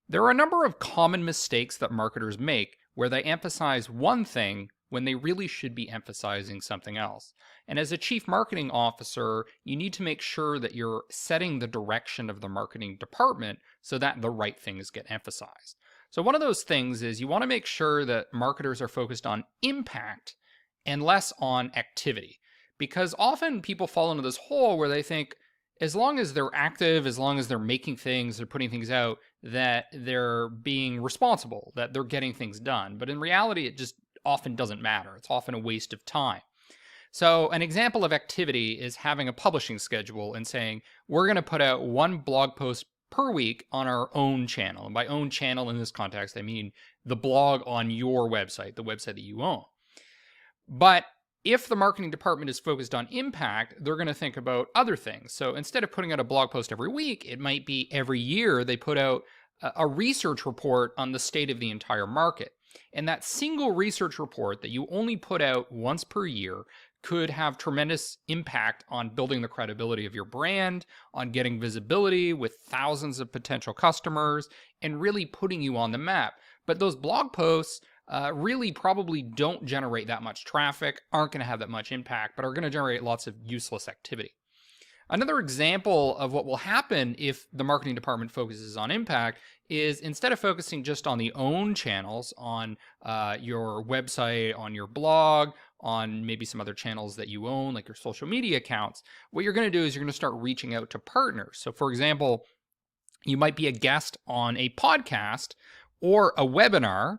There are a number of common mistakes that marketers make where they emphasize one thing when they really should be emphasizing something else. And as a chief marketing officer, you need to make sure that you're setting the direction of the marketing department so that the right things get emphasized. So one of those things is you want to make sure that marketers are focused on impact and less on activity. Because often people fall into this hole where they think as long as they're active, as long as they're making things, they're putting things out, that they're being responsible, that they're getting things done. But in reality, it just often doesn't matter. It's often a waste of time. So an example of activity is having a publishing schedule and saying, we're going to put out one blog post per week on our own channel. And by own channel in this context, I mean the blog on your website, the website that you own. But if the marketing department is focused on impact, they're going to think about other things. So instead of putting out a blog post every week, it might be every year they put out a research report on the state of the entire market. And that single research report that you only put out once per year could have tremendous impact on building the credibility of your brand, on getting visibility with thousands of potential customers, and really putting you on the map. But those blog posts really probably don't generate that much traffic, aren't going to have that much impact, but are going to generate lots of useless activity. Another example of what will happen if the marketing department focuses on impact is instead of focusing just on the own channels, on your website, on your blog, on maybe some other channels that you own, like your social media accounts, what you're going to do is you're going to start reaching out to partners. So for example, you might be a guest on a podcast or a webinar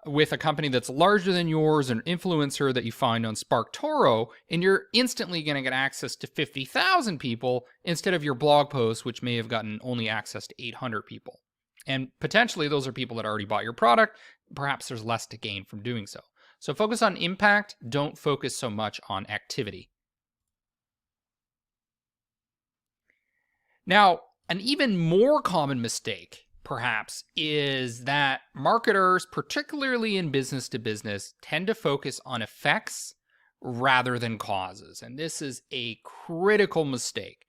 with a company that's larger than yours, an influencer that you find on SparkToro, and you're instantly going to get access to 50,000 people instead of your blog post, which may have gotten only access to 800 people. And potentially those are people that already bought your product. Perhaps there's less to gain from doing so. So focus on impact. Don't focus so much on activity. Now, an even more common mistake perhaps, is that marketers, particularly in business to business, tend to focus on effects rather than causes. And this is a critical mistake.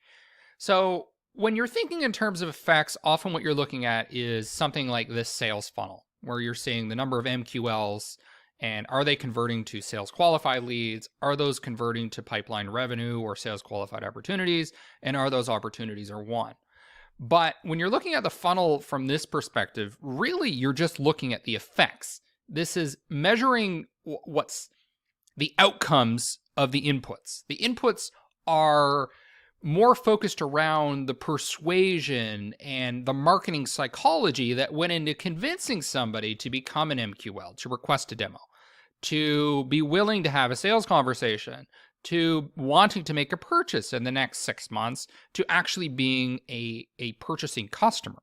So when you're thinking in terms of effects, often what you're looking at is something like this sales funnel, where you're seeing the number of MQLs and are they converting to sales qualified leads? Are those converting to pipeline revenue or sales qualified opportunities? And are those opportunities are won? But when you're looking at the funnel from this perspective, really you're just looking at the effects. This is measuring what's the outcomes of the inputs. The inputs are more focused around the persuasion and the marketing psychology that went into convincing somebody to become an MQL, to request a demo, to be willing to have a sales conversation, to wanting to make a purchase in the next 6 months, to actually being a purchasing customer.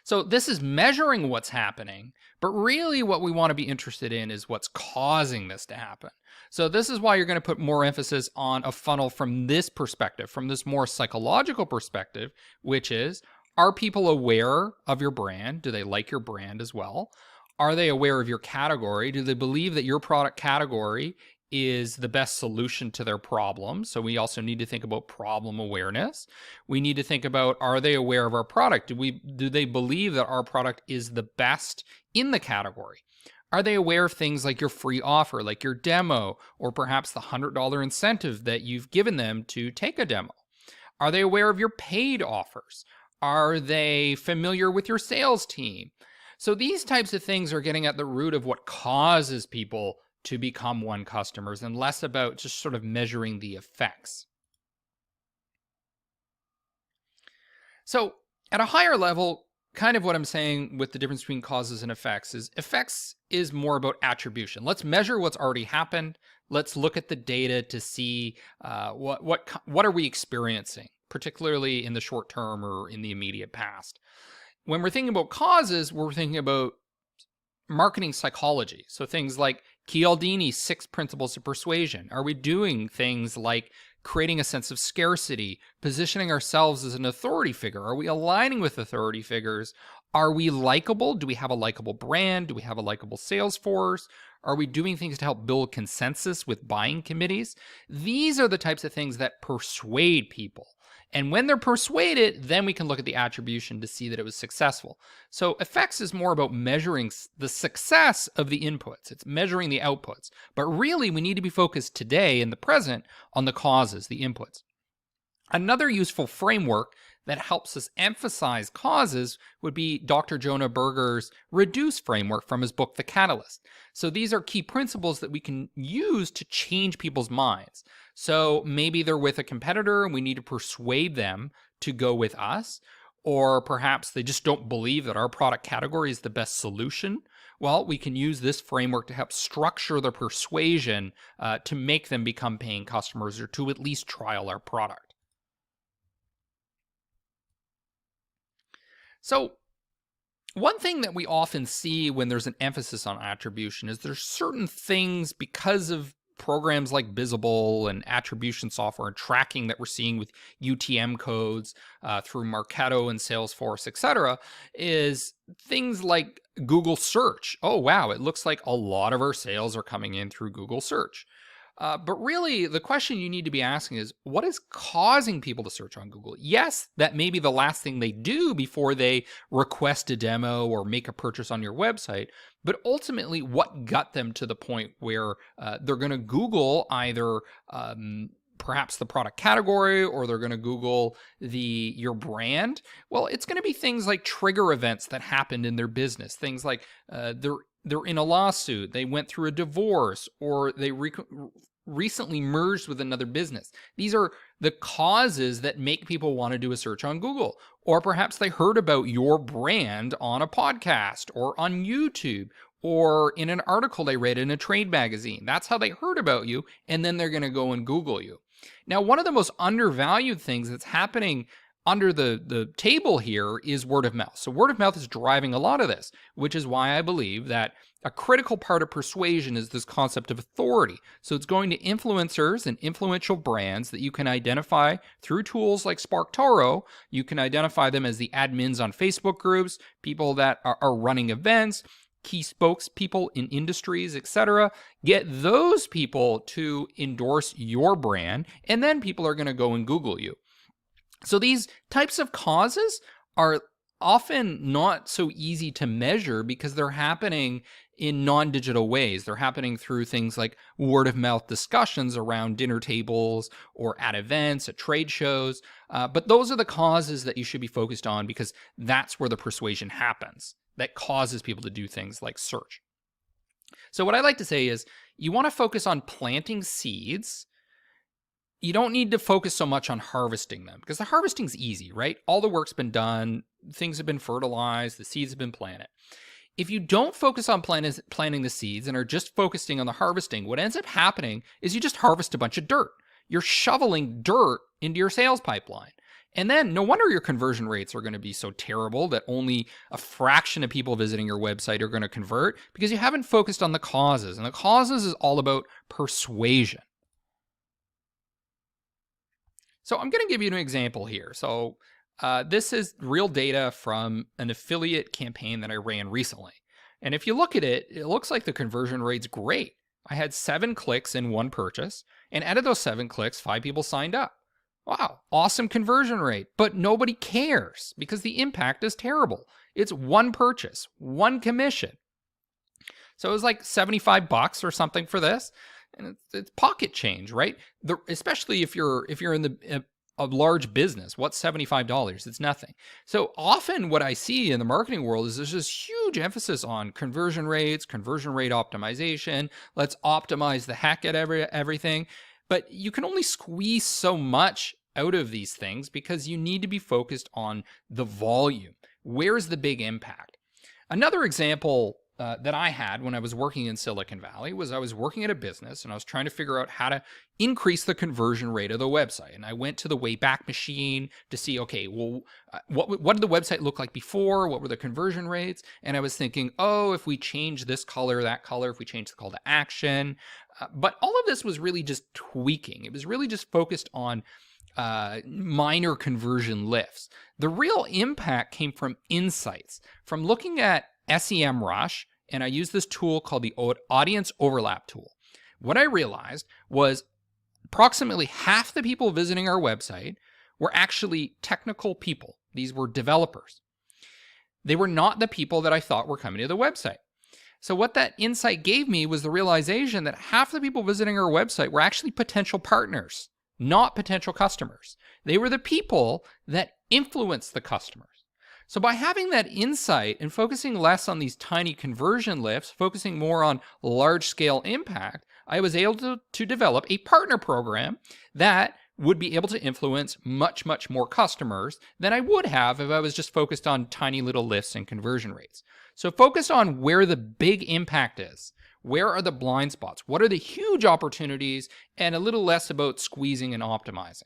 So this is measuring what's happening, but really what we want to be interested in is what's causing this to happen. So this is why you're going to put more emphasis on a funnel from this perspective, from this more psychological perspective, which is, are people aware of your brand? Do they like your brand as well? Are they aware of your category? Do they believe that your product category is the best solution to their problem? So we also need to think about problem awareness. We need to think about, are they aware of our product? Do they believe that our product is the best in the category? Are they aware of things like your free offer, like your demo, or perhaps the $100 incentive that you've given them to take a demo? Are they aware of your paid offers? Are they familiar with your sales team? So these types of things are getting at the root of what causes people to become one customers and less about just sort of measuring the effects. So at a higher level, kind of what I'm saying with the difference between causes and effects is more about attribution. Let's measure what's already happened. Let's look at the data to see what are we experiencing, particularly in the short term or in the immediate past. When we're thinking about causes, we're thinking about marketing psychology. So things like Cialdini's 6 principles of persuasion. Are we doing things like creating a sense of scarcity, positioning ourselves as an authority figure? Are we aligning with authority figures? Are we likable? Do we have a likable brand? Do we have a likable sales force? Are we doing things to help build consensus with buying committees? These are the types of things that persuade people. And when they're persuaded, then we can look at the attribution to see that it was successful. So effects is more about measuring the success of the inputs. It's measuring the outputs. But really, we need to be focused today in the present on the causes, the inputs. Another useful framework that helps us emphasize causes would be Dr. Jonah Berger's Reduce framework from his book, The Catalyst. So these are key principles that we can use to change people's minds. So maybe they're with a competitor and we need to persuade them to go with us, or perhaps they just don't believe that our product category is the best solution. Well, we can use this framework to help structure the persuasion to make them become paying customers or to at least trial our product. So one thing that we often see when there's an emphasis on attribution is there's certain things, because of programs like Visible and attribution software and tracking that we're seeing with UTM codes through Marketo and Salesforce, etc., is things like Google search. Oh, wow, it looks like a lot of our sales are coming in through Google search. But really, the question you need to be asking is, what is causing people to search on Google? Yes, that may be the last thing they do before they request a demo or make a purchase on your website. But ultimately, what got them to the point where they're going to Google either perhaps the product category, or they're going to Google your brand? Well, it's going to be things like trigger events that happened in their business. Things like they're in a lawsuit, they went through a divorce, or they recently merged with another business. These are the causes that make people want to do a search on Google. Or perhaps they heard about your brand on a podcast or on YouTube or in an article they read in a trade magazine. That's how they heard about you, and then they're going to go and Google you. Now, one of the most undervalued things that's happening under the table here is word of mouth. So word of mouth is driving a lot of this, which is why I believe that a critical part of persuasion is this concept of authority. So it's going to influencers and influential brands that you can identify through tools like SparkToro. You can identify them as the admins on Facebook groups, people that are running events, key spokespeople in industries, etc. Get those people to endorse your brand, and then people are going to go and Google you. So these types of causes are often not so easy to measure because they're happening in non-digital ways. They're happening through things like word of mouth discussions around dinner tables or at events, at trade shows. But those are the causes that you should be focused on, because that's where the persuasion happens that causes people to do things like search. So what I like to say is, you want to focus on planting seeds. You don't need to focus so much on harvesting them, because the harvesting's easy, right? All the work's been done, things have been fertilized, the seeds have been planted. If you don't focus on planting the seeds and are just focusing on the harvesting, what ends up happening is you just harvest a bunch of dirt. You're shoveling dirt into your sales pipeline. And then no wonder your conversion rates are going to be so terrible that only a fraction of people visiting your website are going to convert, because you haven't focused on the causes. And the causes is all about persuasion. So I'm going to give you an example here. So this is real data from an affiliate campaign that I ran recently. And if you look at it, it looks like the conversion rate's great. I had 7 clicks in one purchase, and out of those 7 clicks, 5 people signed up. Wow, awesome conversion rate. But nobody cares because the impact is terrible. It's one purchase, one commission. So it was like $75 or something for this. And it's pocket change, right? Especially if you're in a large business. What's $75? It's nothing. So often what I see in the marketing world is there's this huge emphasis on conversion rates, conversion rate optimization. Let's optimize the heck out of everything. But you can only squeeze so much out of these things because you need to be focused on the volume. Where's the big impact? Another example that I had when I was working in Silicon Valley was I was working at a business and I was trying to figure out how to increase the conversion rate of the website. And I went to the Wayback Machine to see, okay, well, what did the website look like before? What were the conversion rates? And I was thinking, oh, if we change this color, that color, if we change the call to action. But all of this was really just tweaking. It was really just focused on minor conversion lifts. The real impact came from insights, from looking at SEMrush, and I use this tool called the Audience Overlap tool. What I realized was approximately half the people visiting our website were actually technical people. These were developers. They were not the people that I thought were coming to the website. So what that insight gave me was the realization that half the people visiting our website were actually potential partners, not potential customers. They were the people that influenced the customers. So by having that insight and focusing less on these tiny conversion lifts, focusing more on large-scale impact, I was able to develop a partner program that would be able to influence much, much more customers than I would have if I was just focused on tiny little lifts and conversion rates. So focus on where the big impact is. Where are the blind spots? What are the huge opportunities? And a little less about squeezing and optimizing.